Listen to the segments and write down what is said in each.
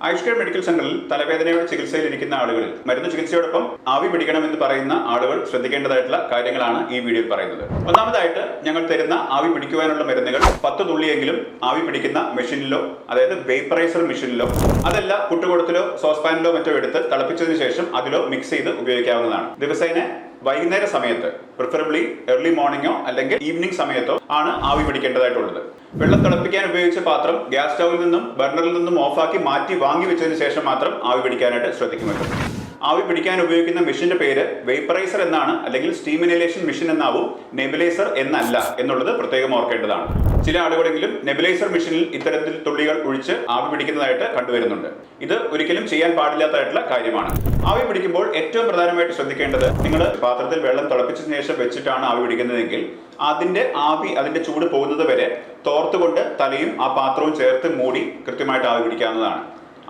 ആയുഷ്കെയർ medical സെന്ററിൽ തലവേദനയുടെ ചികിത്സയിലിരിക്കുന്ന ആളുകളിൽ മരുന്ന് ചികിത്സയോടൊപ്പം ആവി പിടിക്കണമെന്ന് പറയുന്ന ആളുകൾ ശ്രദ്ധിക്കേണ്ടതായിട്ടുള്ള കാര്യങ്ങളാണ് ഈ വീഡിയോയിൽ പറയുന്നത്. ഒന്നാമതായിട്ട് ഞങ്ങൾ തരുന്ന ആവി പിടിക്കുവാനുള്ള മരുന്നുകൾ 10 തുള്ളിയെങ്കിലും ആവി പിടിക്കുന്ന മെഷീനിലോ, അതായത് വേപ്പറൈസർ മെഷീനിലോ, അതല്ല പുട്ടുകുടത്തിലോ സോസ്പാനിലോ മറ്റോ എടുത്ത് തിളപ്പിച്ചതിന് ശേഷം അതിലോ മിക്സ് ചെയ്ത് ഉപയോഗിക്കാവുന്നതാണ്. ദിവസേന വൈകുന്നേര സമയത്ത്, പ്രിഫറബിളി ഏർലി മോർണിംഗോ അല്ലെങ്കിൽ ഈവനിംഗ് സമയത്തോ ആണ് ആവി പിടിക്കേണ്ടതായിട്ടുള്ളത്. വെള്ളം തിളപ്പിക്കാൻ ഉപയോഗിച്ച പാത്രം ഗ്യാസ് സ്റ്റൗവിൽ നിന്നും ബർണറിൽ നിന്നും ഓഫാക്കി മാറ്റി വാങ്ങി വെച്ചതിന് ശേഷം മാത്രം ആവി പിടിക്കാനായിട്ട് ശ്രദ്ധിക്കുമല്ലോ. ആവി പിടിക്കാൻ ഉപയോഗിക്കുന്ന മെഷീന്റെ പേര് വേപ്പറൈസർ എന്നാണ്, അല്ലെങ്കിൽ സ്റ്റീം ഇനലേഷൻ മെഷീൻ എന്നാവും, നെബുലൈസർ എന്നല്ല എന്നുള്ളത് പ്രത്യേകം ഓർക്കേണ്ടതാണ്. ചില ആളുകളെങ്കിലും നെബുലൈസർ മെഷീനിൽ ഇത്തരത്തിൽ തുള്ളികൾ ഒഴിച്ച് ആവി പിടിക്കുന്നതായിട്ട് കണ്ടുവരുന്നുണ്ട്. ഇത് ഒരിക്കലും ചെയ്യാൻ പാടില്ലാത്തതായിട്ടുള്ള കാര്യമാണ്. ആവി പിടിക്കുമ്പോൾ ഏറ്റവും പ്രധാനമായിട്ട് ശ്രദ്ധിക്കേണ്ടത്, നിങ്ങൾ പാത്രത്തിൽ വെള്ളം തിളപ്പിച്ചതിന് ശേഷം വെച്ചിട്ടാണ് ആവി പിടിക്കുന്നതെങ്കിൽ അതിന്റെ ചൂട് പോകുന്നത് വരെ തോർത്തുകൊണ്ട് തലയും ആ പാത്രവും ചേർത്ത് മൂടി കൃത്യമായിട്ട് ആവി പിടിക്കാവുന്നതാണ്.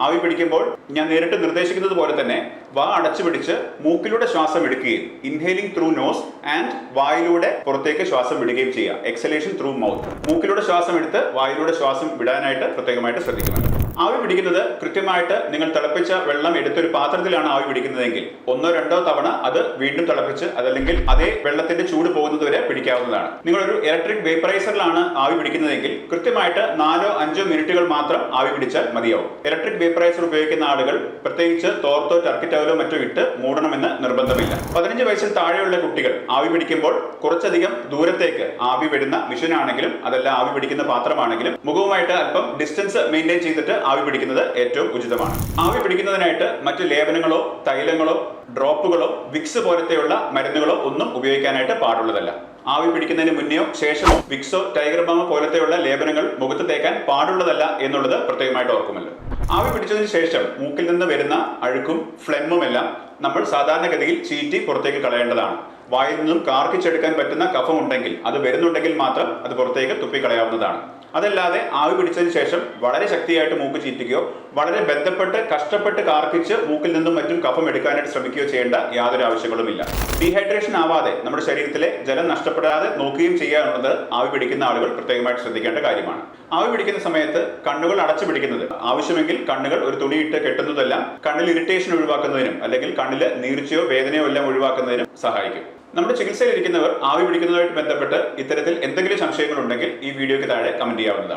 ആവി പിടിക്കുമ്പോൾ ഞാൻ നേരിട്ട് നിർദ്ദേശിക്കുന്നത് പോലെ തന്നെ വാ അടച്ചു പിടിച്ച് മൂക്കിലൂടെ ശ്വാസം എടുക്കുകയും, ഇൻഹേലിംഗ് ത്രൂ നോസ് ആൻഡ് വായിലൂടെ പുറത്തേക്ക് ശ്വാസം വിടുകയും ചെയ്യുക. Exhalation through mouth. മൂക്കിലൂടെ ശ്വാസം എടുത്ത് വായിലൂടെ ശ്വാസം വിടാനായിട്ട് പ്രത്യേകമായിട്ട് ശ്രദ്ധിക്കണം. ആവി പിടിക്കുന്നത് കൃത്യമായിട്ട് നിങ്ങൾ തിളപ്പിച്ച വെള്ളം എടുത്തൊരു പാത്രത്തിലാണ് ആവി പിടിക്കുന്നതെങ്കിൽ 1-2 തവണ അത് വീണ്ടും തിളപ്പിച്ച്, അതല്ലെങ്കിൽ അതേ വെള്ളത്തിന്റെ ചൂട് പോകുന്നത് വരെ പിടിക്കാവുന്നതാണ്. നിങ്ങളൊരു ഇലക്ട്രിക് വേപ്പറൈസറിലാണ് ആവി പിടിക്കുന്നതെങ്കിൽ കൃത്യമായിട്ട് 4-5 മിനിറ്റുകൾ മാത്രം ആവി പിടിച്ചാൽ മതിയാവും. ഇലക്ട്രിക് വേപ്പറൈസർ ഉപയോഗിക്കുന്ന ആളുകൾ പ്രത്യേകിച്ച് തോർത്തോ ടർക്കി ടവലോ മറ്റോ ഇട്ട് മൂടണമെന്ന് നിർബന്ധമില്ല. 15 വയസ്സിൽ താഴെയുള്ള കുട്ടികൾ ആവി പിടിക്കുമ്പോൾ കുറച്ചധികം ദൂരത്തേക്ക് ആവി വിടുന്ന മെഷീൻ ആണെങ്കിലും അതല്ല ആവി പിടിക്കുന്ന പാത്രമാണെങ്കിലും മുഖവുമായിട്ട് അല്പം ഡിസ്റ്റൻസ് മെയിൻറ്റെയിൻ ചെയ്തിട്ട് ആവി പിടിക്കുന്നത് ഏറ്റവും ഉചിതമാണ്. ആവി പിടിക്കുന്നതിനായിട്ട് മറ്റ് ലേപനങ്ങളോ തൈലങ്ങളോ ഡ്രോപ്പുകളോ വിക്സ് പോലത്തെയുള്ള മരുന്നുകളോ ഒന്നും ഉപയോഗിക്കാനായിട്ട് പാടുള്ളതല്ല. ആവി പിടിക്കുന്നതിന് മുന്നെയോ ശേഷമോ വിക്സോ ടൈഗർ ബാമോ പോലത്തെയുള്ള ലേപനങ്ങൾ മുഖത്ത് തേക്കാൻ പാടുള്ളതല്ല എന്നുള്ളത് പ്രത്യേകമായിട്ട് ഓർക്കുമല്ലോ. ആവി പിടിച്ചതിന് ശേഷം മൂക്കിൽ നിന്ന് വരുന്ന അഴുക്കും ഫ്ലെമ്മും എല്ലാം നമ്മൾ സാധാരണഗതിയിൽ ചീറ്റി പുറത്തേക്ക് കളയേണ്ടതാണ്. വായിൽ നിന്നും കാർക്കിച്ചെടുക്കാൻ പറ്റുന്ന കഫം ഉണ്ടെങ്കിൽ, അത് വരുന്നുണ്ടെങ്കിൽ മാത്രം അത് പുറത്തേക്ക് തുപ്പിക്കളയാവുന്നതാണ്. അതല്ലാതെ ആവി പിടിച്ചതിന് ശേഷം വളരെ ശക്തിയായിട്ട് മൂക്ക് ചീറ്റുകയോ വളരെ ബന്ധപ്പെട്ട് കഷ്ടപ്പെട്ട് കാർക്കിച്ച് മൂക്കിൽ നിന്നും മറ്റും കഫം എടുക്കാനായിട്ട് ശ്രമിക്കുകയോ ചെയ്യേണ്ട യാതൊരു ആവശ്യങ്ങളുമില്ല. ഡീഹൈഡ്രേഷൻ ആവാതെ നമ്മുടെ ശരീരത്തിലെ ജലം നഷ്ടപ്പെടാതെ നോക്കുകയും ചെയ്യാനുള്ളത് ആവി പിടിക്കുന്ന ആളുകൾ പ്രത്യേകമായിട്ട് ശ്രദ്ധിക്കേണ്ട കാര്യമാണ്. ആവി പിടിക്കുന്ന സമയത്ത് കണ്ണുകൾ അടച്ചു പിടിക്കുന്നത്, ആവശ്യമെങ്കിൽ കണ്ണുകൾ ഒരു തുണിയിട്ട് കെട്ടുന്നതെല്ലാം കണ്ണിൽ ഇറിറ്റേഷൻ ഒഴിവാക്കുന്നതിനും അല്ലെങ്കിൽ കണ്ണിൽ നീർച്ചയോ വേദനയോ എല്ലാം ഒഴിവാക്കുന്നതിനും സഹായിക്കും. നമ്മുടെ ചികിത്സയിലിരിക്കുന്നവർ ആവി പിടിക്കുന്നതുമായിട്ട് ബന്ധപ്പെട്ട് ഇത്തരത്തിൽ എന്തെങ്കിലും സംശയങ്ങൾ ഉണ്ടെങ്കിൽ ഈ വീഡിയോയ്ക്ക് താഴെ കമന്റ് ചെയ്യാവുന്നതാണ്.